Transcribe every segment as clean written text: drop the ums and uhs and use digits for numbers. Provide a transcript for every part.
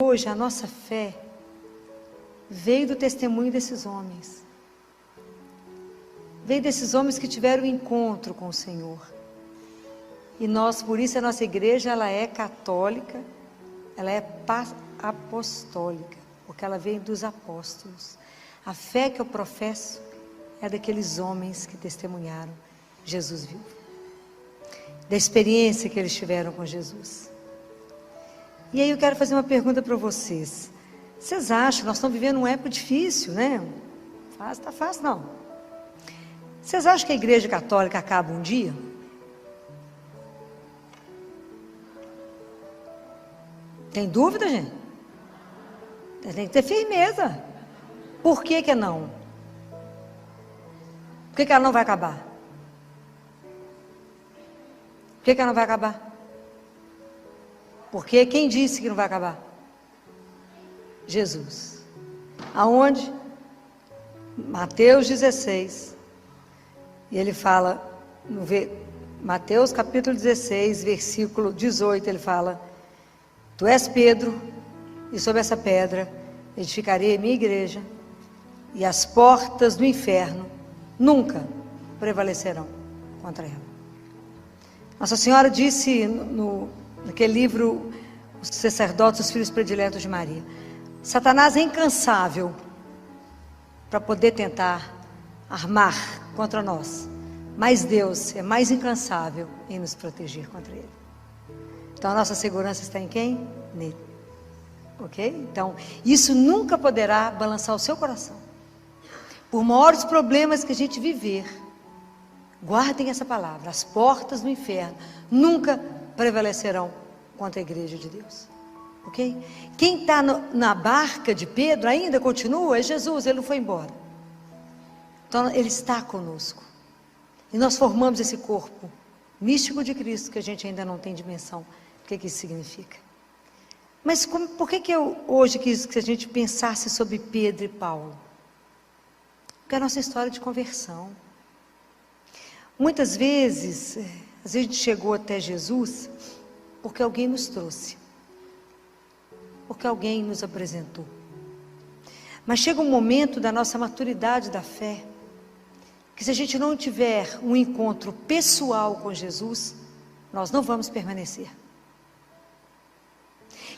hoje a nossa fé veio do testemunho desses homens. Veio desses homens que tiveram um encontro com o Senhor. E nós, por isso, a nossa igreja, ela é católica, ela é apostólica, porque ela vem dos apóstolos. A fé que eu professo é daqueles homens que testemunharam Jesus vivo, da experiência que eles tiveram com Jesus. E aí eu quero fazer uma pergunta para vocês. Vocês acham, nós estamos vivendo uma época difícil, né? Está fácil não. Vocês acham que a igreja católica acaba um dia? Tem dúvida, gente? Tem que ter firmeza. Por que que não? Por que que ela não vai acabar? Por que que ela não vai acabar? Porque quem disse que não vai acabar? Jesus. Aonde? Mateus 16. E ele fala, Mateus capítulo 16, versículo 18, ele fala: Tu és Pedro, e sobre essa pedra edificarei a minha igreja, e as portas do inferno nunca prevalecerão contra ela. Nossa Senhora disse naquele livro, Os Sacerdotes, os Filhos Prediletos de Maria: Satanás é incansável para poder tentar armar contra nós, mas Deus é mais incansável em nos proteger contra ele. Então a nossa segurança está em quem? Nele. Ok? Então isso nunca poderá balançar o seu coração. Por maiores problemas que a gente viver, guardem essa palavra: as portas do inferno nunca prevalecerão contra a igreja de Deus. Ok? Quem está na barca de Pedro ainda continua é Jesus, ele não foi embora. Então ele está conosco. E nós formamos esse corpo místico de Cristo, que a gente ainda não tem dimensão do que isso significa. Mas por que eu hoje quis que a gente pensasse sobre Pedro e Paulo? Porque é a nossa história de conversão. Muitas vezes, a gente chegou até Jesus porque alguém nos trouxe, porque alguém nos apresentou. Mas chega um momento da nossa maturidade da fé, que se a gente não tiver um encontro pessoal com Jesus, nós não vamos permanecer.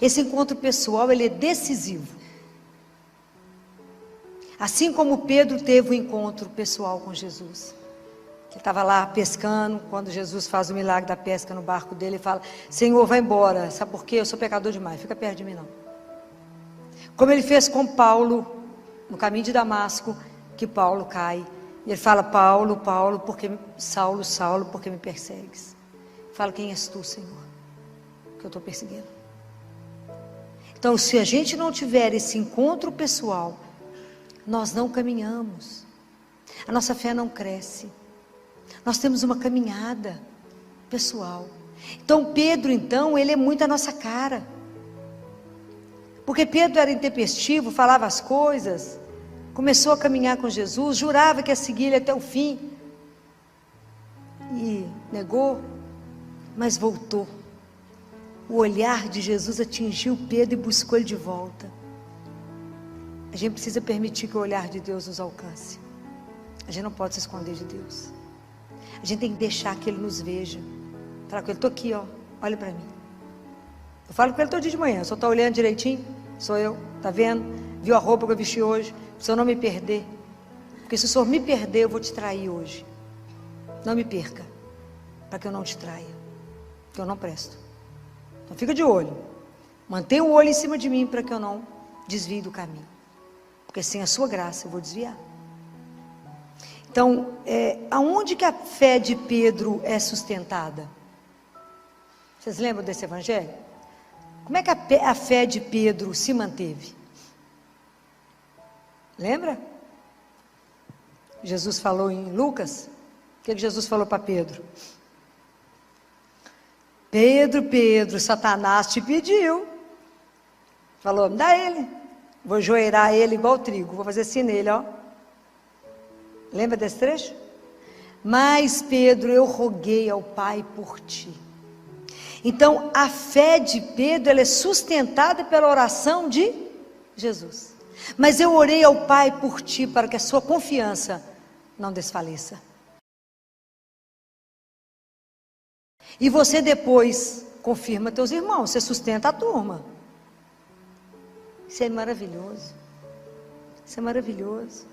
Esse encontro pessoal, ele é decisivo. Assim como Pedro teve um encontro pessoal com Jesus. Ele estava lá pescando, quando Jesus faz o milagre da pesca no barco dele, ele fala: Senhor, vai embora, sabe por quê? Eu sou pecador demais, fica perto de mim não. Como ele fez com Paulo, no caminho de Damasco, que Paulo cai. E ele fala: Paulo, Paulo, Saulo, Saulo, por que me persegues? Fala: quem és tu, Senhor, que eu estou perseguindo? Então, se a gente não tiver esse encontro pessoal, nós não caminhamos, a nossa fé não cresce. Nós temos uma caminhada pessoal. Então Pedro, ele é muito a nossa cara. Porque Pedro era intempestivo, falava as coisas, começou a caminhar com Jesus, jurava que ia seguir ele até o fim. E negou, mas voltou. O olhar de Jesus atingiu Pedro e buscou ele de volta. A gente precisa permitir que o olhar de Deus nos alcance. A gente não pode se esconder de Deus. A gente tem que deixar que Ele nos veja. Falar com Ele: estou aqui, ó, olha para mim. Eu falo com Ele todo dia de manhã: o senhor está olhando direitinho? Sou eu, está vendo? Viu a roupa que eu vesti hoje? O senhor não me perder. Porque se o senhor me perder, eu vou te trair hoje. Não me perca, para que eu não te traia, que eu não presto. Então fica de olho. Mantenha o olho em cima de mim, para que eu não desvie do caminho. Porque sem a sua graça eu vou desviar. Então, aonde que a fé de Pedro é sustentada? Vocês lembram desse evangelho? Como é que a fé de Pedro se manteve? Lembra? Jesus falou em Lucas. O que Jesus falou para Pedro? Pedro, Pedro, Satanás te pediu. Falou: me dá ele. Vou joeirar ele igual trigo. Vou fazer assim nele, ó. Lembra desse trecho? Mas Pedro, eu roguei ao Pai por ti. Então, a fé de Pedro, ela é sustentada pela oração de Jesus. Mas eu orei ao Pai por ti, para que a sua confiança não desfaleça. E você depois confirma teus irmãos, você sustenta a turma. Isso é maravilhoso. Isso é maravilhoso.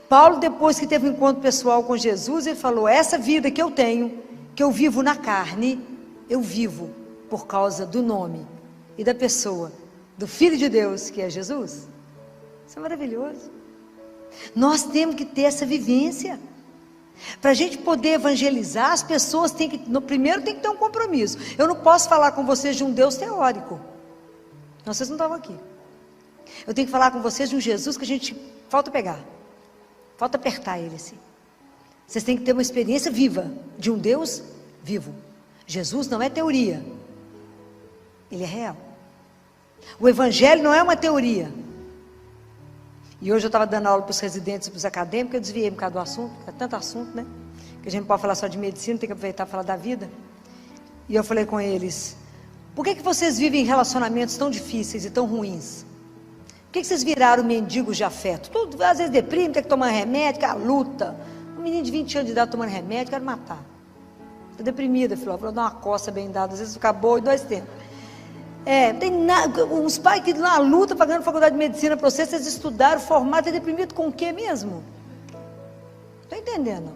Paulo, depois que teve um encontro pessoal com Jesus, ele falou: essa vida que eu tenho, que eu vivo na carne, eu vivo por causa do nome e da pessoa do Filho de Deus, que é Jesus. Isso é maravilhoso. Nós temos que ter essa vivência. Para a gente poder evangelizar, as pessoas têm que, primeiro tem que ter um compromisso. Eu não posso falar com vocês de um Deus teórico. Não, vocês não estavam aqui. Eu tenho que falar com vocês de um Jesus que a gente falta pegar. Falta apertar ele assim. Vocês têm que ter uma experiência viva de um Deus vivo. Jesus não é teoria. Ele é real. O Evangelho não é uma teoria. E hoje eu estava dando aula para os residentes e para os acadêmicos, eu desviei um bocado do assunto, é tanto assunto, né? Que a gente não pode falar só de medicina, tem que aproveitar para falar da vida. E eu falei com eles: por que vocês vivem relacionamentos tão difíceis e tão ruins? Por que vocês viraram mendigos de afeto? Tudo, às vezes deprime, tem que tomar remédio, que é a luta. Um menino de 20 anos de idade tomando remédio, quero matar. Estou deprimida, filho, vou dar uma coça bem dada, às vezes fica boa em 2 tempos. Tem uns pais que na luta, pagando faculdade de medicina para vocês estudaram, formaram, é deprimido com o quê mesmo? Estou entendendo.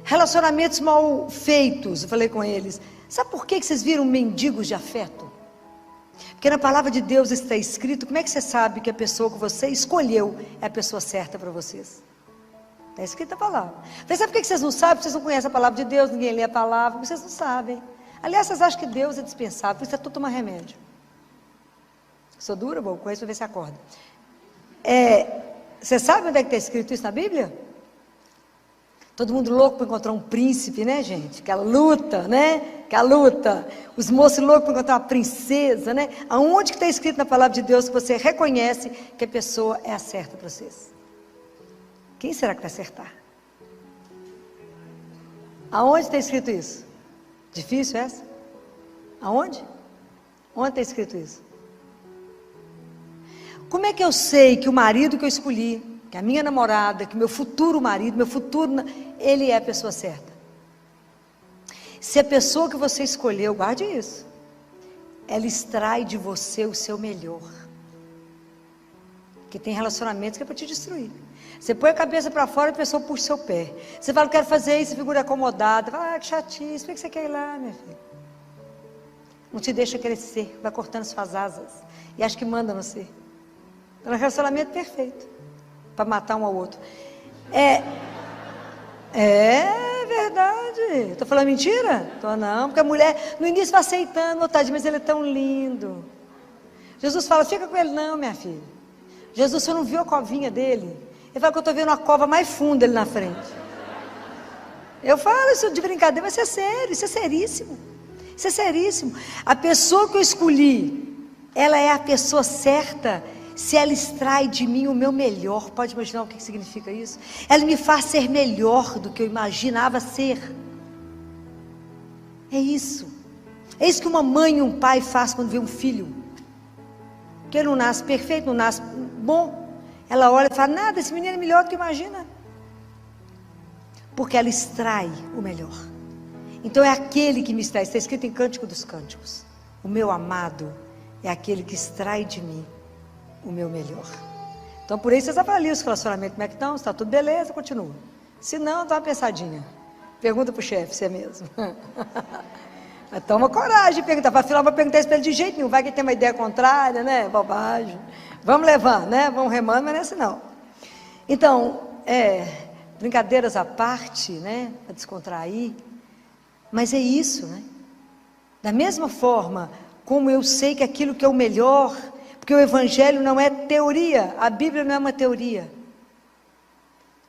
Relacionamentos mal feitos, eu falei com eles: sabe por que vocês viram mendigos de afeto? Porque na palavra de Deus está escrito. Como é que você sabe que a pessoa que você escolheu é a pessoa certa para vocês? Está escrita a palavra. Mas sabe por que vocês não sabem? Porque vocês não conhecem a palavra de Deus, ninguém lê a palavra, vocês não sabem. Aliás, vocês acham que Deus é dispensável, por isso é tudo tomar remédio. Sou dura, bom, conheço para ver se acorda. Você sabe onde é que está escrito isso na Bíblia? Todo mundo louco para encontrar um príncipe, né, gente? Que a luta, né? Que a luta. Os moços loucos para encontrar uma princesa, né? Aonde que está escrito na palavra de Deus que você reconhece que a pessoa é a certa para vocês? Quem será que vai acertar? Aonde está escrito isso? Difícil essa? Aonde? Onde está escrito isso? Como é que eu sei que o marido que eu escolhi, que a minha namorada, que meu futuro marido, ele é a pessoa certa? Se a pessoa que você escolheu, guarde isso, ela extrai de você o seu melhor. Porque tem relacionamentos que é para te destruir. Você põe a cabeça para fora e a pessoa puxa o seu pé. Você fala: eu quero fazer isso, figura acomodada. Fala: que chatice, por que você quer ir lá, minha filha? Não te deixa crescer, vai cortando suas asas. E acha que manda no ser. Então é um relacionamento perfeito para matar um ao outro. É verdade. Estou falando mentira? Estou não, porque a mulher no início vai aceitando, tadinho, mas ele é tão lindo. Jesus fala: fica com ele não, minha filha. Jesus, você não viu a covinha dele? Ele fala que eu estou vendo uma cova mais funda ali na frente. Eu falo isso de brincadeira, mas isso é sério, isso é seríssimo. Isso é seríssimo. A pessoa que eu escolhi, ela é a pessoa certa se ela extrai de mim o meu melhor. Pode imaginar o que significa isso? Ela me faz ser melhor do que eu imaginava ser. É isso. É isso que uma mãe e um pai faz quando vê um filho. Que ele não nasce perfeito, não nasce bom. Ela olha e fala: nada, esse menino é melhor do que imagina. Porque ela extrai o melhor. Então é aquele que me extrai. Está escrito em Cântico dos Cânticos: o meu amado é aquele que extrai de mim o meu melhor. Então por isso vocês avaliam os relacionamentos. Como é que estão? Se está tudo beleza, continua. Se não, dá uma pensadinha. Pergunta para o chefe, se é mesmo. Mas toma coragem de perguntar. Para afinal, não vou perguntar isso para ele de jeito nenhum. Vai que ele tem uma ideia contrária, né? Bobagem. Vamos levando, né? Vamos remando, mas não é assim não. Então, brincadeiras à parte, né? Para descontrair. Mas é isso, né? Da mesma forma como eu sei que aquilo que é o melhor, porque o Evangelho não é teoria, a Bíblia não é uma teoria.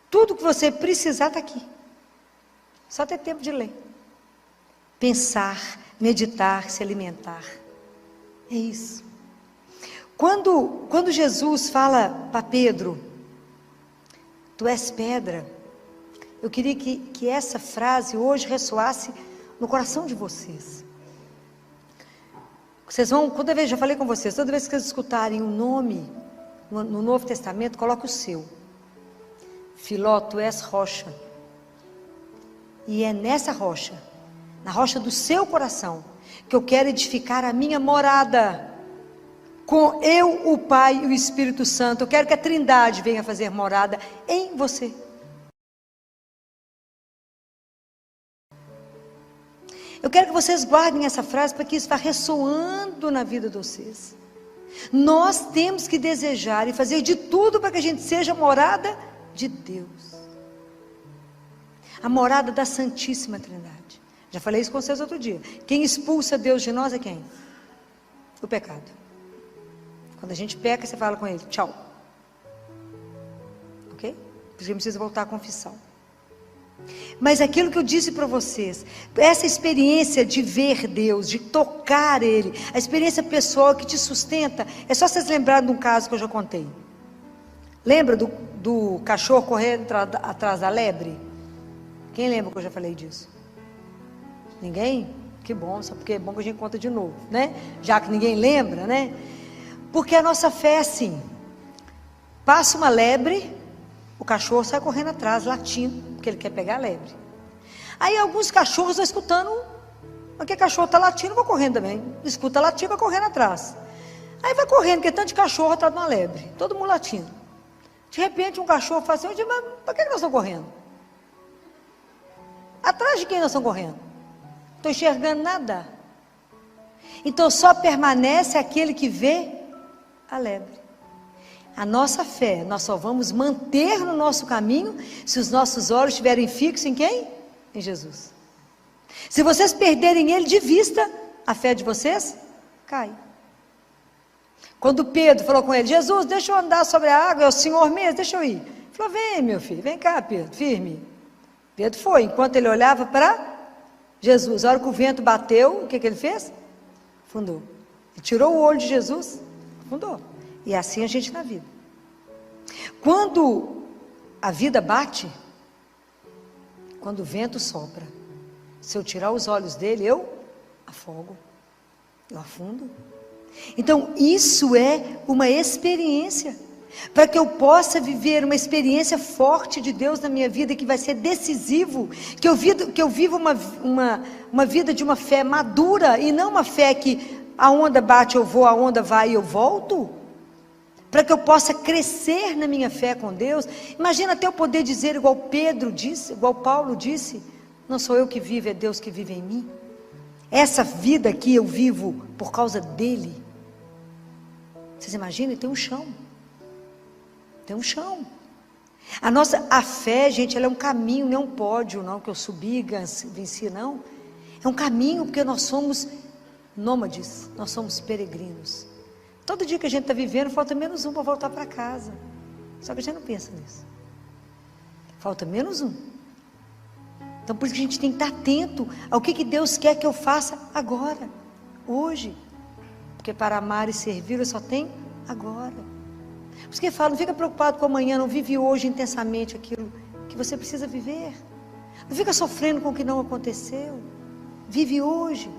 Tudo que você precisar está aqui. Só ter tempo de ler. Pensar, meditar, se alimentar. É isso. Quando Jesus fala para Pedro: tu és pedra, eu queria que essa frase hoje ressoasse no coração de vocês. Vocês vão, toda vez, já falei com vocês, toda vez que vocês escutarem um nome no Novo Testamento, coloque o seu. Filó, tu és rocha. E é nessa rocha, na rocha do seu coração, que eu quero edificar a minha morada. Com eu, o Pai e o Espírito Santo. Eu quero que a Trindade venha fazer morada em você. Eu quero que vocês guardem essa frase para que isso vá ressoando na vida de vocês. Nós temos que desejar e fazer de tudo para que a gente seja morada de Deus. A morada da Santíssima Trindade. Já falei isso com vocês outro dia. Quem expulsa Deus de nós é quem? O pecado. Quando a gente peca, você fala com ele, tchau. Ok? Porque precisa voltar à confissão. Mas aquilo que eu disse para vocês, essa experiência de ver Deus, de tocar Ele, a experiência pessoal que te sustenta, é só vocês lembrarem de um caso que eu já contei. Lembra do cachorro correndo atrás da lebre? Quem lembra que eu já falei disso? Ninguém? Que bom, só porque é bom que a gente conta de novo, né? Já que ninguém lembra, né? Porque a nossa fé é assim, passa uma lebre, o cachorro sai correndo atrás, latindo, porque ele quer pegar a lebre. Aí alguns cachorros estão escutando, porque cachorro está latindo, vou correndo também, escuta latir, vai correndo atrás. Aí vai correndo, porque tanto de cachorro atrás de uma lebre, todo mundo latindo. De repente um cachorro fala assim, mas para que nós estamos correndo? Atrás de quem nós estamos correndo? Não estou enxergando nada. Então só permanece aquele que vê a lebre. A nossa fé, nós só vamos manter no nosso caminho se os nossos olhos estiverem fixos em quem? Em Jesus. Se vocês perderem Ele de vista, a fé de vocês cai. Quando Pedro falou com ele, Jesus, deixa eu andar sobre a água, é o Senhor mesmo, deixa eu ir. Ele falou, vem meu filho, vem cá Pedro, firme. Pedro foi, enquanto ele olhava para Jesus, a hora que o vento bateu, o que ele fez? Afundou. Ele tirou o olho de Jesus, afundou. E é assim a gente na vida. Quando a vida bate, quando o vento sopra, se eu tirar os olhos dele, eu afogo, eu afundo. Então isso é uma experiência, para que eu possa viver uma experiência forte de Deus na minha vida, que vai ser decisivo, que eu viva uma vida de uma fé madura, e não uma fé que a onda bate eu vou, a onda vai e eu volto, para que eu possa crescer na minha fé com Deus. Imagina até eu poder dizer igual Pedro disse, igual Paulo disse, não sou eu que vivo, é Deus que vive em mim. Essa vida aqui eu vivo por causa dele. Vocês imaginam? Tem um chão. Tem um chão. A fé, gente, ela é um caminho, não é um pódio, não, que eu subi, venci, não. É um caminho, porque nós somos nômades, nós somos peregrinos. Todo dia que a gente está vivendo, falta menos um para voltar para casa. Só que a gente não pensa nisso. Falta menos um. Então por isso que a gente tem que estar atento ao que Deus quer que eu faça agora, hoje. Porque para amar e servir eu só tenho agora. Por isso que fala, não fica preocupado com amanhã, não vive hoje intensamente aquilo que você precisa viver. Não fica sofrendo com o que não aconteceu. Vive hoje,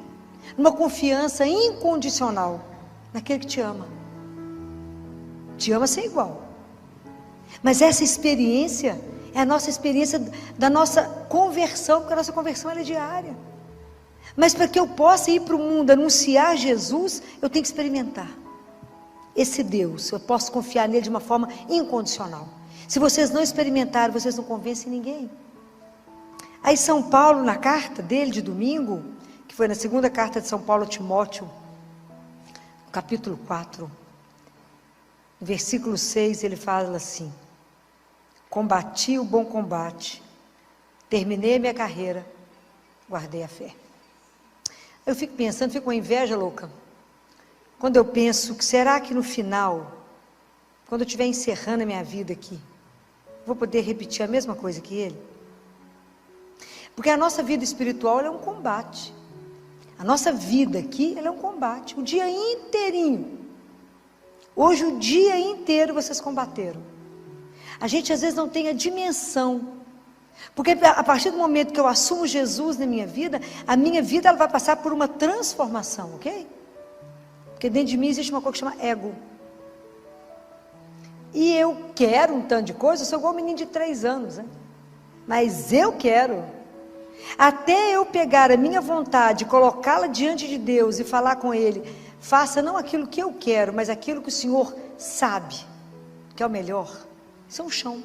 numa confiança incondicional naquele que te ama. Te ama sem igual. Mas essa experiência é a nossa experiência da nossa conversão, porque a nossa conversão ela é diária. Mas para que eu possa ir para o mundo anunciar Jesus, eu tenho que experimentar esse Deus. Eu posso confiar nele de uma forma incondicional. Se vocês não experimentarem, vocês não convencem ninguém. Aí São Paulo, na carta dele de domingo, que foi na segunda carta de São Paulo a Timóteo, capítulo 4, versículo 6, ele fala assim: combati o bom combate, terminei minha carreira, guardei a fé. Eu fico pensando, fico com uma inveja louca, quando eu penso que será que no final, quando eu estiver encerrando a minha vida aqui, vou poder repetir a mesma coisa que ele? Porque a nossa vida espiritual ela é um combate. A nossa vida aqui, ela é um combate, o dia inteirinho. Hoje o dia inteiro vocês combateram. A gente às vezes não tem a dimensão, porque a partir do momento que eu assumo Jesus na minha vida, a minha vida ela vai passar por uma transformação, ok? Porque dentro de mim existe uma coisa que chama ego. E eu quero um tanto de coisa, eu sou igual um menino de 3 anos, né? Mas eu quero. Até eu pegar a minha vontade, colocá-la diante de Deus e falar com Ele, faça não aquilo que eu quero, mas aquilo que o Senhor sabe, que é o melhor. Isso é um chão.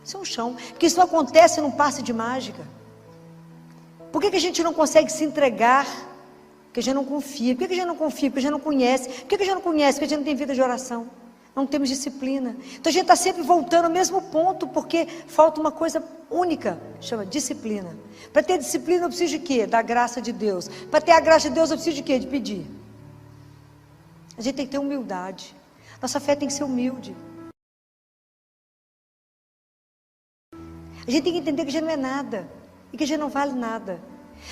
Isso é um chão. Porque isso não acontece num passe de mágica. Por que a gente não consegue se entregar? Porque a gente não confia. Por que a gente não confia? Porque a gente não conhece. Por que a gente não conhece? Porque a gente não tem vida de oração. Não temos disciplina. Então a gente está sempre voltando ao mesmo ponto, porque falta uma coisa única, chama disciplina. Para ter disciplina eu preciso de quê? Da graça de Deus. Para ter a graça de Deus eu preciso de quê? De pedir. A gente tem que ter humildade. Nossa fé tem que ser humilde. A gente tem que entender que a gente não é nada. E que a gente não vale nada.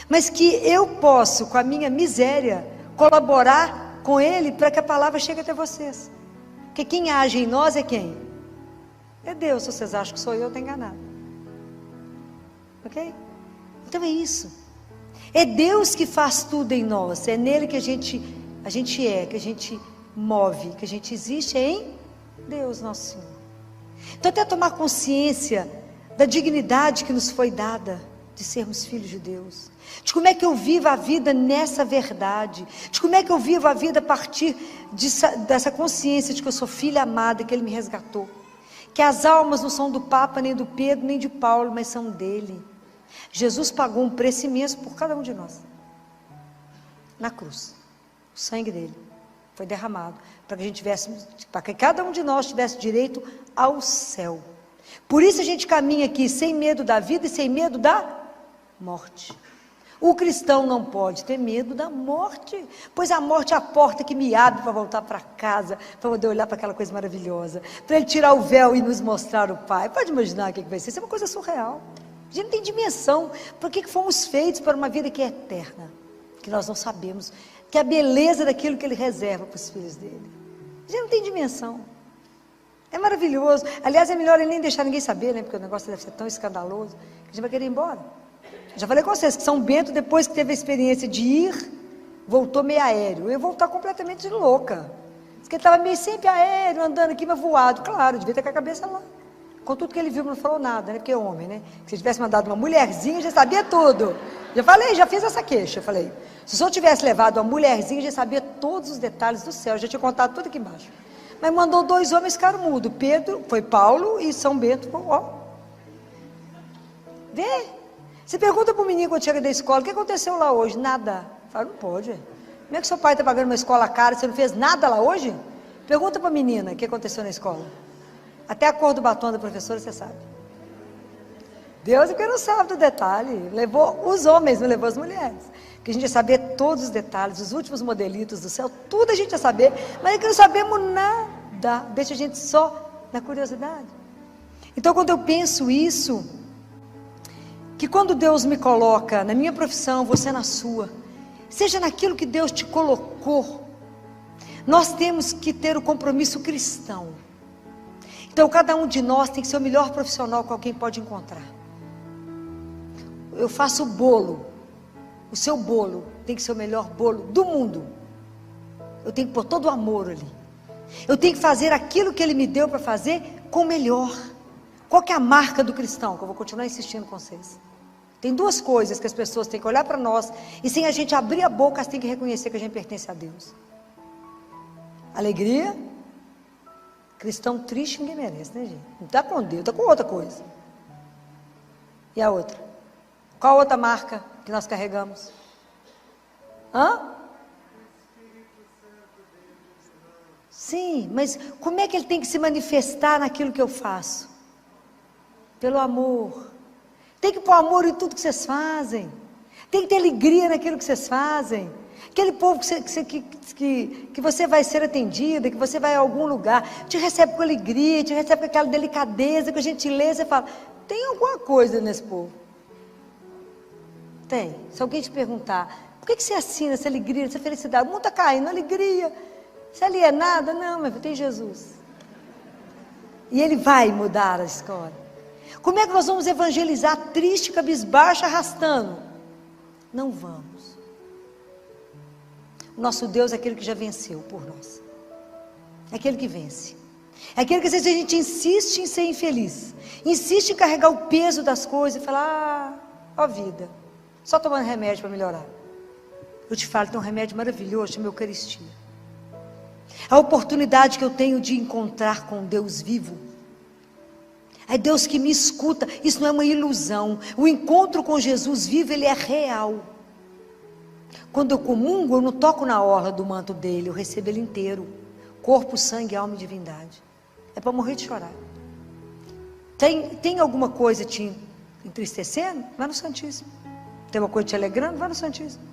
Mas que eu posso, com a minha miséria, colaborar com Ele para que a palavra chegue até vocês. Porque quem age em nós é quem? É Deus. Se vocês acham que sou eu, estou enganado. Ok? Então é isso. É Deus que faz tudo em nós. É nele que a gente é, que a gente move, que a gente existe, é em Deus, nosso Senhor. Então até tomar consciência da dignidade que nos foi dada de sermos filhos de Deus, de como é que eu vivo a vida nessa verdade, de como é que eu vivo a vida a partir dessa consciência de que eu sou filha amada, que Ele me resgatou, que as almas não são do Papa, nem do Pedro, nem de Paulo, mas são dele. Jesus pagou um preço imenso por cada um de nós, na cruz. O sangue dele foi derramado para que cada um de nós tivesse direito ao céu. Por isso a gente caminha aqui sem medo da vida e sem medo da morte. O cristão não pode ter medo da morte, pois a morte é a porta que me abre para voltar para casa, para poder olhar para aquela coisa maravilhosa, para Ele tirar o véu e nos mostrar o Pai. Pode imaginar o que vai ser? Isso é uma coisa surreal. A gente não tem dimensão. Por que fomos feitos para uma vida que é eterna, que nós não sabemos, que é a beleza daquilo que Ele reserva para os filhos dele. A gente não tem dimensão. É maravilhoso. Aliás, é melhor Ele nem deixar ninguém saber, né? Porque o negócio deve ser tão escandaloso que a gente vai querer ir embora. Já falei com vocês que São Bento, depois que teve a experiência de ir, voltou meio aéreo. Eu ia voltar completamente louca. Diz que ele estava meio sempre aéreo, andando aqui, mas voado. Claro, devia ter com a cabeça lá. Com tudo que ele viu, não falou nada, né? Porque é homem, né? Se tivesse mandado uma mulherzinha, já sabia tudo. Já falei, já fiz essa queixa. Falei, se o senhor tivesse levado uma mulherzinha, já sabia todos os detalhes do céu. Já tinha contado tudo aqui embaixo. Mas mandou 2 homens, ficaram mudos. Pedro, foi Paulo, e São Bento, ó. Vê. Você pergunta para o menino quando chega da escola, o que aconteceu lá hoje? Nada. Fala, não pode. Como é que seu pai está pagando uma escola cara e você não fez nada lá hoje? Pergunta para a menina o que aconteceu na escola. Até a cor do batom da professora você sabe. Deus é que não sabe do detalhe. Levou os homens, não levou as mulheres. Que a gente ia saber todos os detalhes, os últimos modelitos do céu, tudo a gente ia saber, mas é que não sabemos nada. Deixa a gente só na curiosidade. Então quando eu penso isso, que quando Deus me coloca na minha profissão, você na sua, seja naquilo que Deus te colocou, nós temos que ter o compromisso cristão. Então cada um de nós tem que ser o melhor profissional que alguém pode encontrar. Eu faço o bolo, o seu bolo tem que ser o melhor bolo do mundo. Eu tenho que pôr todo o amor ali. Eu tenho que fazer aquilo que Ele me deu para fazer com o melhor. Qual que é a marca do cristão? Que eu vou continuar insistindo com vocês. Tem 2 coisas que as pessoas têm que olhar para nós, e sem a gente abrir a boca, elas têm que reconhecer que a gente pertence a Deus. Alegria. Cristão triste ninguém merece, né, gente? Não está com Deus, está com outra coisa. E a outra? Qual a outra marca que nós carregamos? Sim, mas como é que Ele tem que se manifestar naquilo que eu faço? Pelo amor. Tem que pôr amor em tudo que vocês fazem. Tem que ter alegria naquilo que vocês fazem. Aquele povo que você vai ser atendida, que você vai a algum lugar, te recebe com alegria, te recebe com aquela delicadeza, com a gentileza, e fala, tem alguma coisa nesse povo? Tem. Se alguém te perguntar, por que você assina essa alegria, essa felicidade? O mundo está caindo, alegria. Você é alienada? Não, mas tem Jesus. E Ele vai mudar a história. Como é que nós vamos evangelizar triste, cabisbaixo, arrastando? Não vamos. Nosso Deus é aquele que já venceu por nós. É aquele que vence. É aquele que às vezes a gente insiste em ser infeliz, insiste em carregar o peso das coisas e falar, ó vida, só tomando remédio para melhorar. Eu te falo, tem um remédio maravilhoso, chama Eucaristia. A oportunidade que eu tenho de encontrar com Deus vivo. É Deus que me escuta, isso não é uma ilusão. O encontro com Jesus vivo, ele é real. Quando eu comungo, eu não toco na orla do manto dele, eu recebo ele inteiro. Corpo, sangue, alma e divindade. É para morrer de chorar. Tem alguma coisa te entristecendo? Vai no Santíssimo. Tem uma coisa te alegrando? Vai no Santíssimo.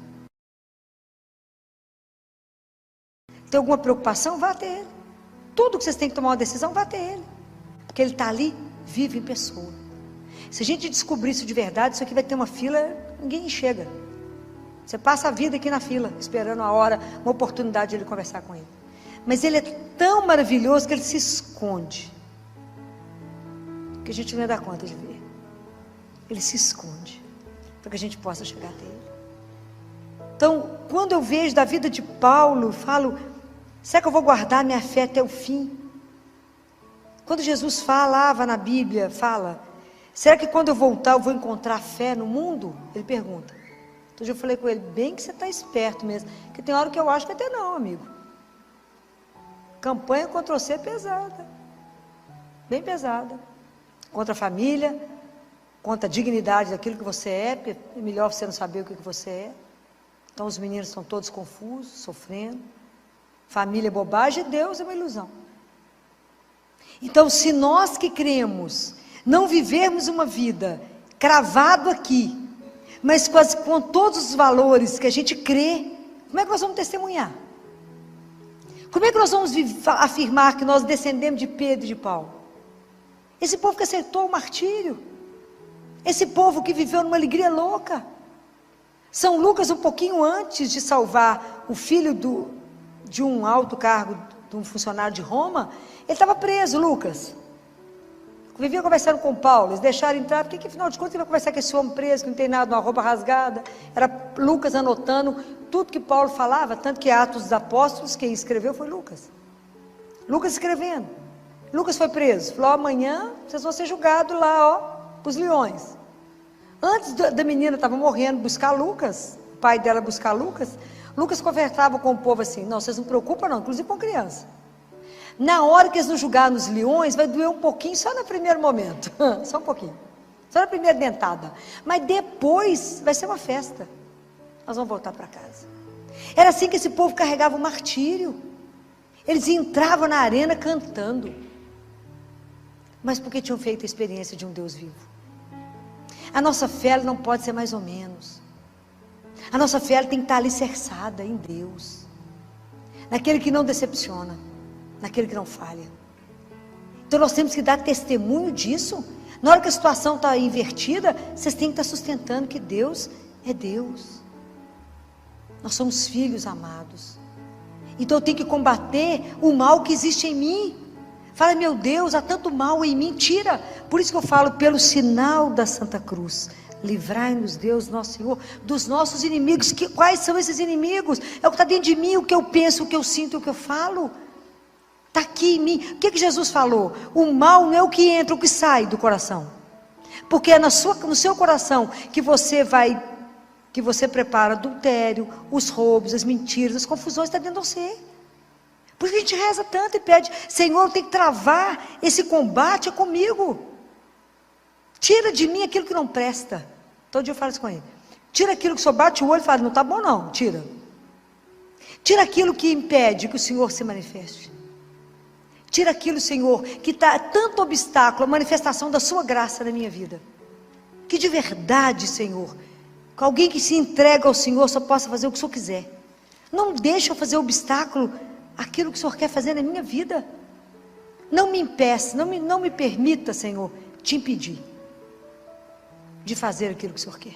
Tem alguma preocupação? Vá até ele. Tudo que vocês têm que tomar uma decisão, vá até ele. Porque ele está ali, vive em pessoa. Se a gente descobrir isso de verdade, isso aqui vai ter uma fila, ninguém chega. Você passa a vida aqui na fila, esperando a hora, uma oportunidade de ele conversar com ele. Mas ele é tão maravilhoso que ele se esconde, que a gente não dá conta de ver. Ele se esconde, para que a gente possa chegar até ele. Então, quando eu vejo da vida de Paulo, eu falo, será que eu vou guardar minha fé até o fim? Quando Jesus falava na Bíblia, fala, será que quando eu voltar eu vou encontrar fé no mundo? Ele pergunta. Então eu falei com ele, bem que você está esperto mesmo, porque tem hora que eu acho que até não, amigo. Campanha contra você é pesada, bem pesada, contra a família, contra a dignidade daquilo que você é melhor você não saber o que você é. Então os meninos estão todos confusos, sofrendo, família é bobagem, Deus é uma ilusão. Então se nós que cremos, não vivermos uma vida cravado aqui, mas com todos os valores que a gente crê, como é que nós vamos testemunhar? Como é que nós vamos afirmar que nós descendemos de Pedro e de Paulo? Esse povo que aceitou o martírio, esse povo que viveu numa alegria louca. São Lucas, um pouquinho antes de salvar o filho de um alto cargo, de um funcionário de Roma, ele estava preso, Lucas. Vivia conversando com Paulo, eles deixaram entrar, porque afinal de contas ele vai conversar com esse homem preso, que não tem nada, uma roupa rasgada. Era Lucas anotando tudo que Paulo falava, tanto que Atos dos Apóstolos, quem escreveu foi Lucas. Lucas escrevendo. Lucas foi preso, falou, amanhã vocês vão ser julgados lá, ó, para os leões. Antes da menina estava morrendo, buscar Lucas, o pai dela buscar Lucas, Lucas conversava com o povo assim, não, vocês não se preocupam não, inclusive com criança. Na hora que eles nos julgarem nos leões, vai doer um pouquinho, só no primeiro momento, só um pouquinho, só na primeira dentada, mas depois vai ser uma festa, nós vamos voltar para casa. Era assim que esse povo carregava o martírio, eles entravam na arena cantando, mas porque tinham feito a experiência de um Deus vivo. A nossa fé ela não pode ser mais ou menos, a nossa fé ela tem que estar alicerçada em Deus, naquele que não decepciona, naquele que não falha. Então nós temos que dar testemunho disso. Na hora que a situação está invertida, vocês têm que estar sustentando que Deus é Deus. Nós somos filhos amados. Então eu tenho que combater o mal que existe em mim. Fala, meu Deus, há tanto mal em mim, tira. Por isso que eu falo, pelo sinal da Santa Cruz, livrai-nos, Deus, nosso Senhor, dos nossos inimigos. Quais são esses inimigos? É o que está dentro de mim, o que eu penso, o que eu sinto, o que eu falo. Está aqui em mim. O que Jesus falou? O mal não é o que entra, o que sai do coração. Porque é no seu coração que você prepara adultério, os roubos, as mentiras, as confusões, está dentro de você. Por isso a gente reza tanto e pede, Senhor, tem que travar esse combate, é comigo. Tira de mim aquilo que não presta. Todo dia eu falo isso com ele. Tira aquilo que só bate o olho e fala, não está bom não, tira. Tira aquilo que impede que o Senhor se manifeste. Tira aquilo, Senhor, que está tanto obstáculo à manifestação da sua graça na minha vida. Que de verdade, Senhor, que alguém que se entrega ao Senhor só possa fazer o que o Senhor quiser. Não deixa eu fazer obstáculo àquilo que o Senhor quer fazer na minha vida. Não me impeça, não me permita, Senhor, te impedir de fazer aquilo que o Senhor quer.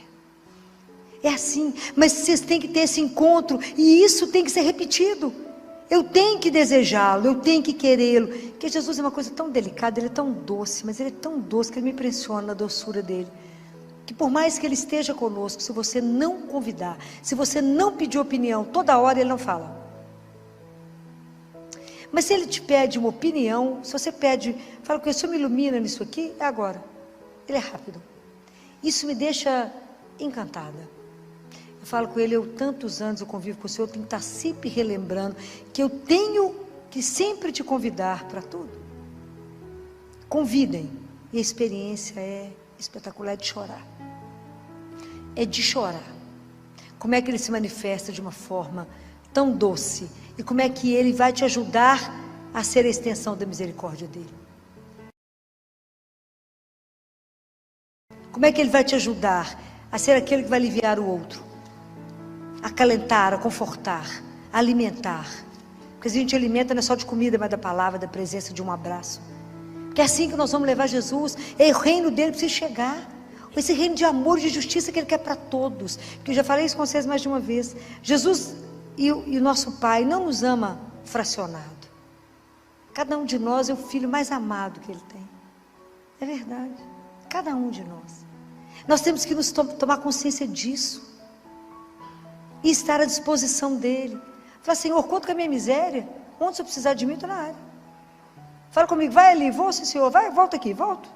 É assim, mas vocês têm que ter esse encontro, e isso tem que ser repetido. Eu tenho que desejá-lo, eu tenho que querê-lo. Porque Jesus é uma coisa tão delicada, ele é tão doce, mas ele é tão doce que ele me impressiona na doçura dele. que por mais que Ele esteja conosco, se você não convidar, se você não pedir opinião, toda hora Ele não fala. Mas se Ele te pede uma opinião, se você pede, fala com Ele, o Senhor me ilumina nisso aqui, é agora. Ele é rápido. Isso me deixa encantada. Eu falo com Ele, eu tantos anos eu convivo com o Senhor, eu tenho que estar sempre relembrando que eu tenho que sempre te convidar para tudo. Convidem. E a experiência é espetacular, é de chorar. É de chorar. Como é que Ele se manifesta de uma forma tão doce? E como é que Ele vai te ajudar a ser a extensão da misericórdia dEle? Como é que Ele vai te ajudar a ser aquele que vai aliviar o outro? Acalentar, a confortar, a alimentar. Porque a gente alimenta não é só de comida, mas da palavra, da presença, de um abraço. Porque é assim que nós vamos levar Jesus. É o reino dele precisa chegar. Esse reino de amor e de justiça que Ele quer para todos. Porque eu já falei isso com vocês mais de uma vez. Jesus e o nosso Pai não nos ama fracionado. Cada um de nós é o filho mais amado que Ele tem. É verdade. Cada um de nós. Nós temos que nos tomar consciência disso. E estar à disposição dEle. Falar, Senhor, conta com a minha miséria. Onde você precisar de mim, eu estou na área. Fala comigo, vai ali, vou, sim, Senhor, vai, volta aqui, volto.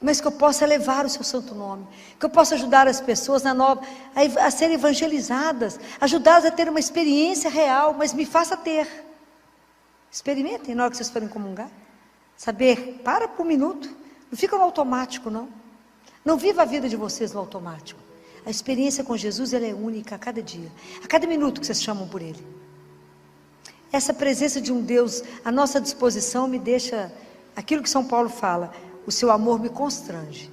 Mas que eu possa levar o seu santo nome, que eu possa ajudar as pessoas a serem evangelizadas, ajudá-las a ter uma experiência real, mas me faça ter. Experimentem na hora que vocês forem comungar. Saber, para por um minuto, não fica no automático, não. Não viva a vida de vocês no automático. A experiência com Jesus, ela é única a cada dia, a cada minuto que vocês chamam por Ele. Essa presença de um Deus à nossa disposição me deixa, aquilo que São Paulo fala, o seu amor me constrange.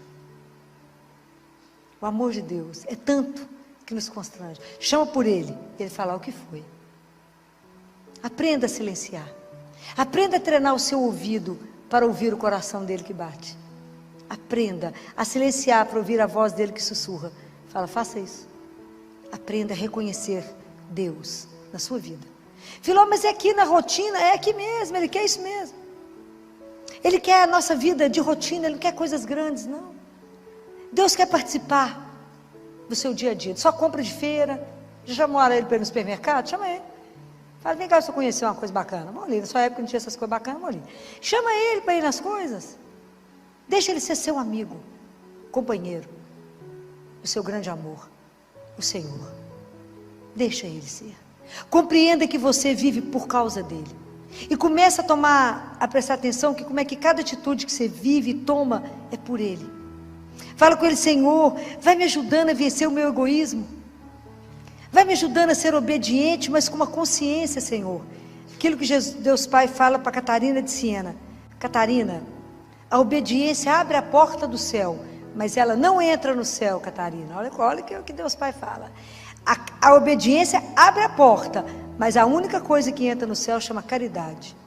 O amor de Deus é tanto que nos constrange. Chama por Ele, Ele fala o que foi. Aprenda a silenciar. Aprenda a treinar o seu ouvido para ouvir o coração dEle que bate. Aprenda a silenciar para ouvir a voz dEle que sussurra. Fala, faça isso. Aprenda a reconhecer Deus na sua vida. Filó, mas é aqui na rotina, é aqui mesmo, Ele quer isso mesmo. Ele quer a nossa vida de rotina, Ele não quer coisas grandes, não. Deus quer participar do seu dia a dia, de sua compra de feira. Já chamou Ele para ir no supermercado? Chama Ele. Fala, vem cá, se eu conhecer uma coisa bacana. Vamos ali, na sua época não tinha essas coisas bacanas, vamos ali. Chama Ele para ir nas coisas. Deixa Ele ser seu amigo, companheiro, o seu grande amor, o Senhor. Deixa Ele ser. Compreenda que você vive por causa dEle. E começa a prestar atenção que como é que cada atitude que você vive e toma é por Ele. Fala com Ele, Senhor, vai me ajudando a vencer o meu egoísmo. Vai me ajudando a ser obediente, mas com uma consciência, Senhor. Aquilo que Deus Pai fala para Catarina de Siena. Catarina, a obediência abre a porta do céu, mas ela não entra no céu, Catarina. Olha o que Deus Pai fala. A obediência abre a porta, mas a única coisa que entra no céu chama caridade.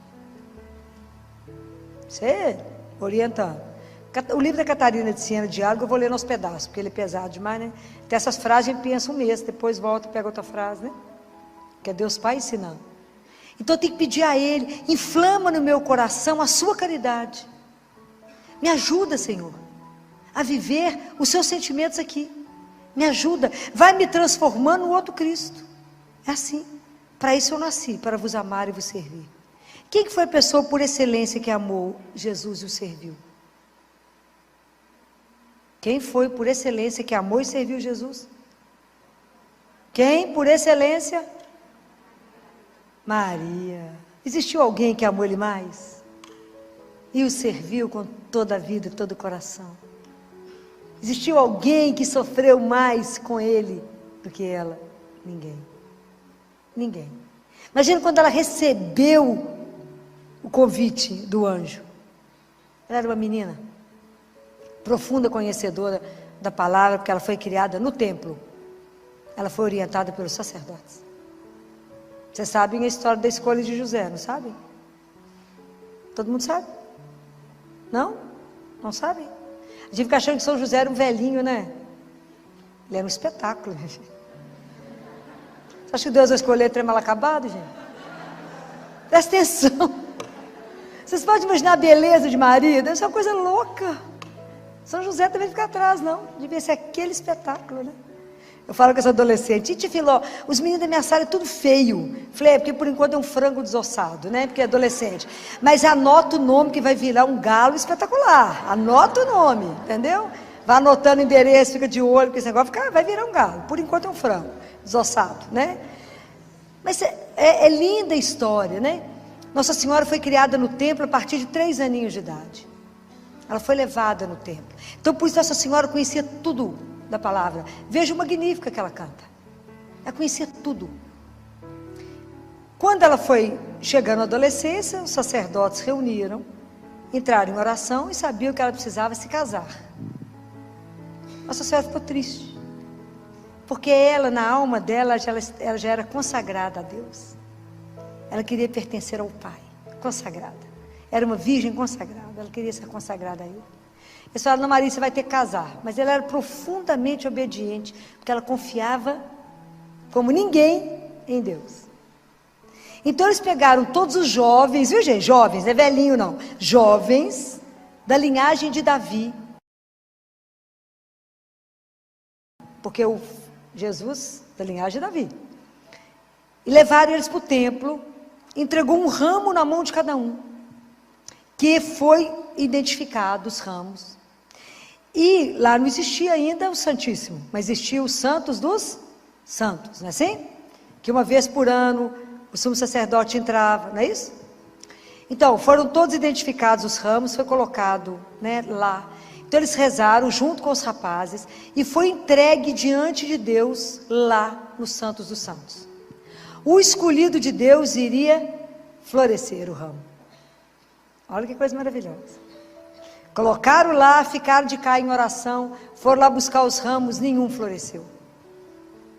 Você orientando. O livro da Catarina de Siena, Diálogo, eu vou ler nos pedaços, porque ele é pesado demais, né? Tem essas frases, a gente pensa um mês, depois volta e pega outra frase, né? Que é Deus Pai ensinando. Então eu tenho que pedir a Ele, inflama no meu coração a sua caridade. Me ajuda, Senhor, a viver os seus sentimentos aqui. Me ajuda, vai me transformando no outro Cristo. É assim. Para isso eu nasci, para vos amar e vos servir. Quem que foi a pessoa por excelência que amou Jesus e o serviu? Quem foi por excelência que amou e serviu Jesus? Quem por excelência? Maria. Existiu alguém que amou Ele mais? E o serviu com toda a vida e todo o coração? Existiu alguém que sofreu mais com Ele do que ela? Ninguém. Ninguém. Imagina quando ela recebeu o convite do anjo. Ela era uma menina profunda conhecedora da palavra, porque ela foi criada no templo. Ela foi orientada pelos sacerdotes. Vocês sabem a história da escolha de José, não sabem? Todo mundo sabe? Não? Não sabem? A gente fica achando que São José era um velhinho, né? Ele era um espetáculo. Você acha que Deus vai escolher trem mal acabado, gente? Presta atenção. Vocês podem imaginar a beleza de Maria? Deve ser uma coisa louca. São José também fica atrás, não. Devia ser aquele espetáculo, né? Eu falo com essa adolescente, Titi Filó, os meninos da minha sala é tudo feio. Falei, porque por enquanto é um frango desossado, né? Porque é adolescente. Mas anota o nome que vai virar um galo espetacular. Anota o nome, entendeu? Vai anotando o endereço, fica de olho, porque esse negócio vai virar um galo. Por enquanto é um frango desossado, né? Mas é linda a história, né? Nossa Senhora foi criada no templo a partir de 3 aninhos de idade. Ela foi levada no templo. Então, por isso, Nossa Senhora conhecia tudo da palavra. Veja o Magnífica que ela canta. Ela conhecia tudo. Quando ela foi chegando à adolescência, os sacerdotes reuniram, entraram em oração e sabiam que ela precisava se casar. Nossa Senhora ficou triste. Porque ela, na alma dela, ela já era consagrada a Deus. Ela queria pertencer ao Pai, consagrada. Era uma virgem consagrada, ela queria ser consagrada a Ele. Eles falaram, não, Maria, você vai ter que casar. Mas ela era profundamente obediente, porque ela confiava, como ninguém, em Deus. Então eles pegaram todos os jovens, viu gente? Jovens, não é velhinho não. Jovens da linhagem de Davi. Porque o Jesus, da linhagem de Davi. E levaram eles para o templo, entregou um ramo na mão de cada um, que foi identificado os ramos. E lá não existia ainda o Santíssimo, mas existia os Santos dos Santos, não é assim? Que uma vez por ano o sumo sacerdote entrava, não é isso? Então, foram todos identificados os ramos, foi colocado, né, lá. Então eles rezaram junto com os rapazes e foi entregue diante de Deus lá nos Santos dos Santos. O escolhido de Deus iria florescer o ramo. Olha que coisa maravilhosa. Colocaram lá, ficaram de cá em oração, foram lá buscar os ramos, nenhum floresceu.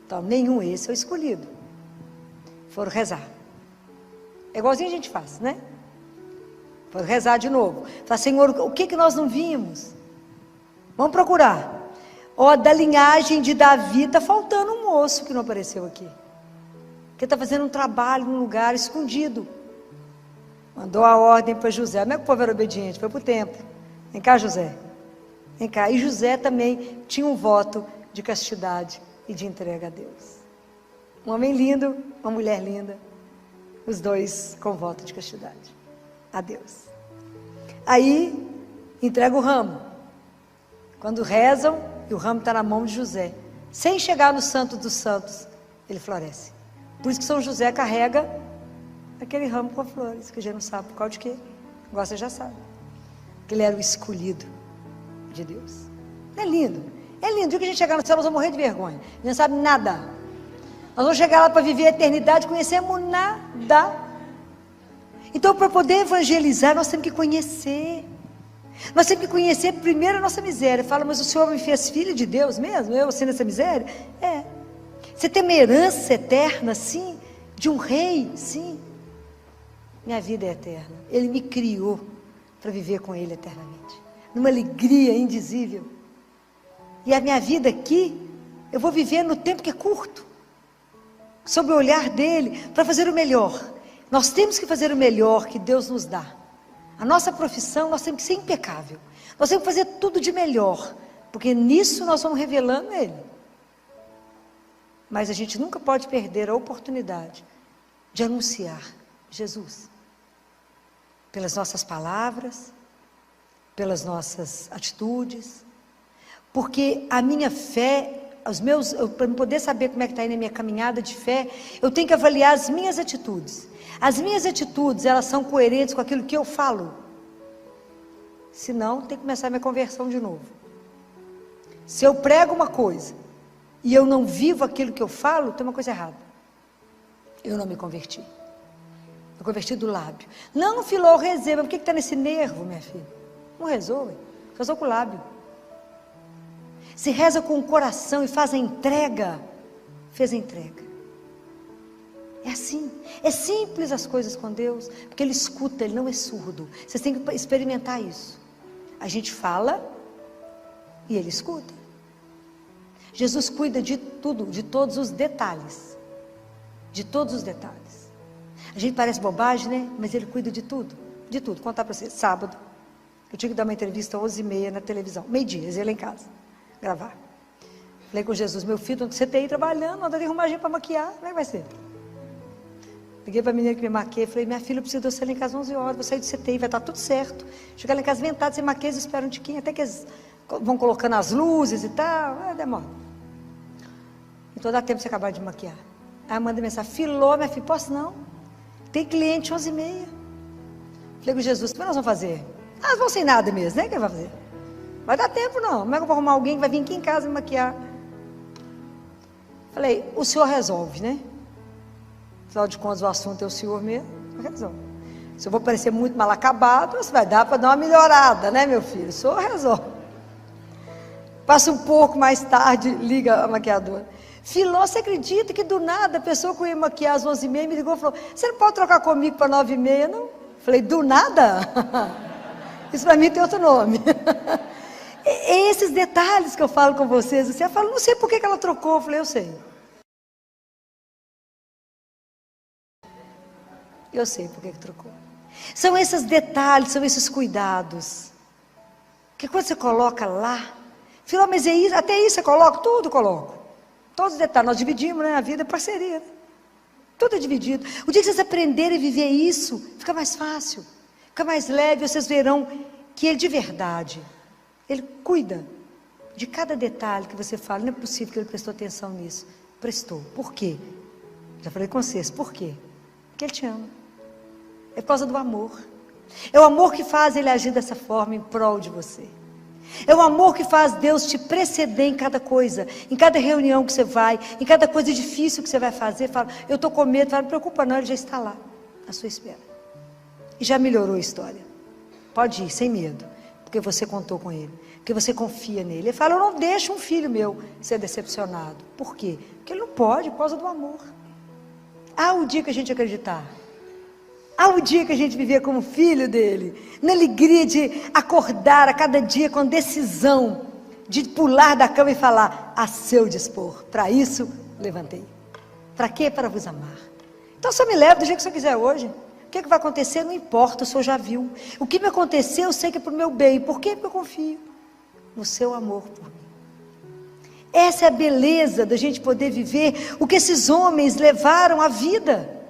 Então, nenhum, esse é o escolhido. Foram rezar. É igualzinho a gente faz, né? Foram rezar de novo. Fala, Senhor, o que nós não vimos? Vamos procurar. Ó, da linhagem de Davi, está faltando um moço que não apareceu aqui. Que está fazendo um trabalho num lugar escondido. Mandou a ordem para José. Como é que o povo era obediente? Foi para o templo. Vem cá, José. Vem cá. E José também tinha um voto de castidade e de entrega a Deus. Um homem lindo, uma mulher linda. Os dois com voto de castidade a Deus. Aí, entrega o ramo. Quando rezam, e o ramo está na mão de José. Sem chegar no Santo dos Santos, ele floresce. Por isso que São José carrega aquele ramo com flores, que a gente não sabe por causa de quê. Agora você já sabe. Que ele era o escolhido de Deus. É lindo. É lindo. O dia que a gente chegar no céu, nós vamos morrer de vergonha. A gente não sabe nada. Nós vamos chegar lá para viver a eternidade, conhecemos nada. Então, para poder evangelizar, nós temos que conhecer. Nós temos que conhecer primeiro a nossa miséria. Fala, mas o Senhor me fez filho de Deus mesmo? Eu sendo essa miséria? É. Você tem uma herança eterna, sim. De um rei, sim. Minha vida é eterna. Ele me criou para viver com Ele eternamente. Numa alegria indizível. E a minha vida aqui, eu vou viver no tempo que é curto. Sob o olhar dEle, para fazer o melhor. Nós temos que fazer o melhor que Deus nos dá. A nossa profissão, nós temos que ser impecável. Nós temos que fazer tudo de melhor. Porque nisso nós vamos revelando Ele. Mas a gente nunca pode perder a oportunidade de anunciar Jesus. Pelas nossas palavras, pelas nossas atitudes. Porque a minha fé, para poder saber como é que está indo a minha caminhada de fé, eu tenho que avaliar as minhas atitudes. As minhas atitudes, elas são coerentes com aquilo que eu falo. Senão, tem que começar a minha conversão de novo. Se eu prego uma coisa e eu não vivo aquilo que eu falo, tem uma coisa errada. Eu não me converti. Eu converti do lábio. Não, Filó, eu rezei, mas por que está nesse nervo, minha filha? Não rezou, ué. Rezou com o lábio. Se reza com o coração e faz a entrega, fez a entrega. É assim, é simples as coisas com Deus, porque Ele escuta, Ele não é surdo. Vocês têm que experimentar isso. A gente fala e Ele escuta. Jesus cuida de tudo, de todos os detalhes. De todos os detalhes. A gente parece bobagem, né? Mas Ele cuida de tudo, de tudo. Vou contar para vocês, sábado, Eu tinha que dar uma entrevista às 11h30 na televisão, meio-dia, eles iam lá em casa, gravar. Falei com Jesus, meu filho, você tem aí trabalhando, anda de arrumar gente para maquiar, como é que vai ser? Liguei para a menina que me maquiei, falei, minha filha, eu preciso de você lá em casa às 11 horas, vou sair do CTI, vai estar tudo certo. Chegar lá em casa ventado, sem maquiagem, eles esperam um tiquinho, até que eles vão colocando as luzes e tal, demora. Então dá tempo de você acabar de maquiar. Aí eu mandei mensagem, Filó, minha filha, posso não? Tem cliente 11h30. Falei com Jesus, o que nós vamos fazer? Nós vamos sem nada mesmo, né? O que vai fazer? Vai dar tempo não, como é que eu vou arrumar alguém que vai vir aqui em casa me maquiar? Falei, o senhor resolve, né? Afinal de contas, o assunto é o senhor mesmo, resolve. Se eu vou parecer muito mal acabado, você vai dar para dar uma melhorada, né, meu filho? O senhor resolve. Passa um pouco mais tarde, liga a maquiadora. Filó, você acredita que do nada a pessoa que eu ia maquiar às 11h30 me ligou e falou, você não pode trocar comigo para 9h30, não? Falei, do nada? Isso para mim tem outro nome. É esses detalhes que eu falo com vocês. Você fala, não sei por que ela trocou. Eu falei, eu sei. Eu sei por que trocou. São esses detalhes, são esses cuidados. Que quando você coloca lá, Filó, mas é isso, até isso você coloca, tudo coloco. Todos os detalhes, nós dividimos, né? A vida é parceria, né? Tudo é dividido. O dia que vocês aprenderem a viver isso, fica mais fácil, fica mais leve, vocês verão que ele de verdade, ele cuida de cada detalhe que você fala. Não é possível que ele prestou atenção nisso. Prestou. Por quê? Já falei com vocês, por quê? Porque ele te ama. É por causa do amor. É o amor que faz ele agir dessa forma em prol de você. É o amor que faz Deus te preceder em cada coisa, em cada reunião que você vai, em cada coisa difícil que você vai fazer. Fala, eu estou com medo, fala, não preocupa não, ele já está lá, à sua espera. E já melhorou a história. Pode ir, sem medo, porque você contou com ele, porque você confia nele. Ele fala, eu não deixo um filho meu ser decepcionado. Por quê? Porque ele não pode, por causa do amor. Há o dia que a gente acreditar. Há o dia que a gente viver como filho dele, na alegria de acordar a cada dia com decisão, de pular da cama e falar, a seu dispor, para isso levantei. Para quê? Para vos amar. Então só me leva do jeito que você quiser hoje. O que vai acontecer? Não importa, o senhor já viu. O que me aconteceu, eu sei que é para o meu bem. Por quê? Porque eu confio no seu amor por mim. Essa é a beleza da gente poder viver o que esses homens levaram à vida.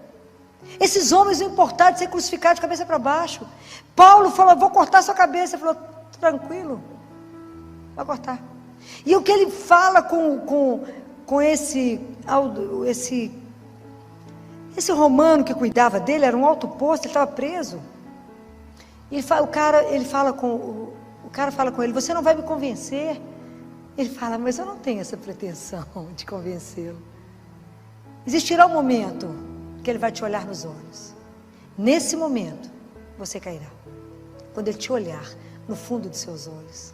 Esses homens não importaram de ser crucificados de cabeça para baixo. Paulo falou, vou cortar sua cabeça. Ele falou, tranquilo, vai cortar. E o que ele fala com esse romano que cuidava dele, era um alto posto, ele estava preso. E o cara fala com ele, você não vai me convencer. Ele fala, mas eu não tenho essa pretensão de convencê-lo. Existirá um momento que ele vai te olhar nos olhos. Nesse momento, você cairá. Quando ele te olhar no fundo dos seus olhos.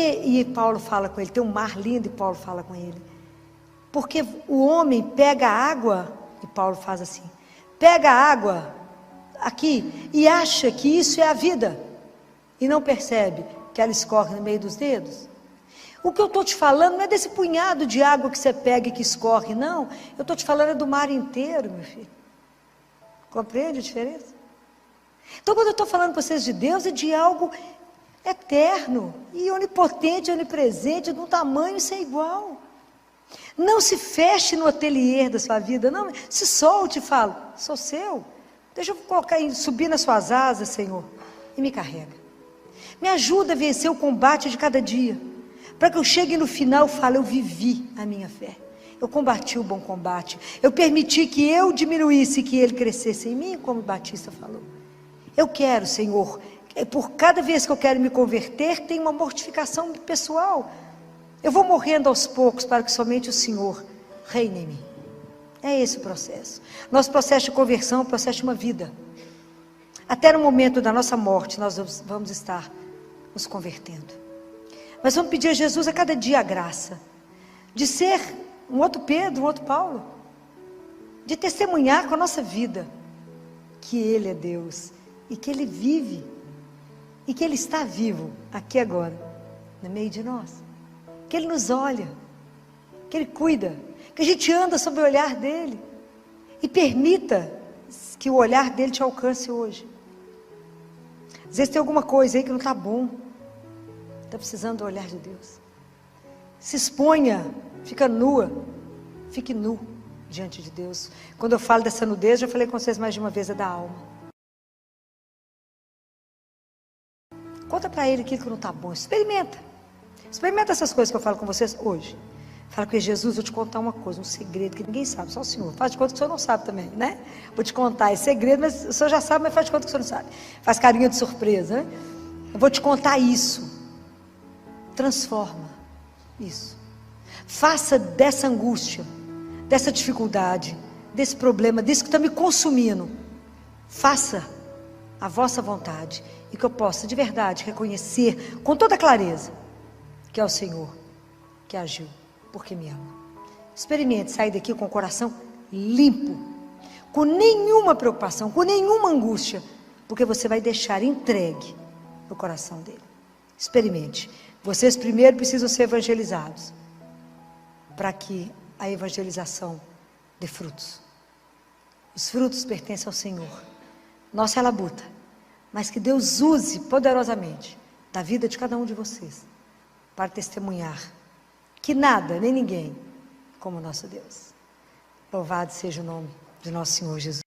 E Paulo fala com ele, tem um mar lindo e Paulo fala com ele. Porque o homem pega a água, e Paulo faz assim, pega a água aqui e acha que isso é a vida. E não percebe que ela escorre no meio dos dedos. O que eu estou te falando não é desse punhado de água que você pega e que escorre, não. Eu estou te falando do mar inteiro, meu filho. Compreende a diferença? Então, quando eu estou falando para vocês de Deus, é de algo eterno, e onipotente, onipresente, de um tamanho sem igual. Não se feche no ateliê da sua vida, não. Se solte e fale, sou seu. Deixa eu subir nas suas asas, Senhor, e me carrega. Me ajuda a vencer o combate de cada dia. Para que eu chegue no final e fale, eu vivi a minha fé. Eu combati o bom combate. Eu permiti que eu diminuísse e que ele crescesse em mim, como o Batista falou. Eu quero, Senhor, por cada vez que eu quero me converter, tem uma mortificação pessoal. Eu vou morrendo aos poucos para que somente o Senhor reine em mim. É esse o processo. Nosso processo de conversão é um processo de uma vida. Até no momento da nossa morte, nós vamos estar nos convertendo. Mas vamos pedir a Jesus a cada dia a graça de ser um outro Pedro, um outro Paulo, de testemunhar com a nossa vida que Ele é Deus e que Ele vive e que Ele está vivo aqui agora, no meio de nós, que Ele nos olha, que Ele cuida, que a gente anda sob o olhar dEle e permita que o olhar dEle te alcance hoje. Às vezes tem alguma coisa aí que não está bom. Está precisando do olhar de Deus. Se exponha, fica nua, fique nu diante de Deus. Quando eu falo dessa nudez, já falei com vocês mais de uma vez, é da alma. Conta para Ele aquilo que não está bom, experimenta. Experimenta essas coisas que eu falo com vocês hoje. Fala com Jesus, vou te contar uma coisa, um segredo que ninguém sabe, só o Senhor. Faz de conta que o Senhor não sabe também, né? Vou te contar esse segredo, mas o Senhor já sabe, mas faz de conta que o Senhor não sabe. Faz carinha de surpresa, né? Eu vou te contar isso. Transforma isso. Faça dessa angústia, dessa dificuldade, desse problema, disso que está me consumindo. Faça a vossa vontade e que eu possa de verdade reconhecer com toda clareza que é o Senhor que agiu, porque me ama. Experimente sair daqui com o coração limpo, com nenhuma preocupação, com nenhuma angústia, porque você vai deixar entregue no coração dele. Experimente. Vocês primeiro precisam ser evangelizados, para que a evangelização dê frutos. Os frutos pertencem ao Senhor. Nossa é a labuta, mas que Deus use poderosamente da vida de cada um de vocês, para testemunhar que nada, nem ninguém, como nosso Deus. Louvado seja o nome de nosso Senhor Jesus.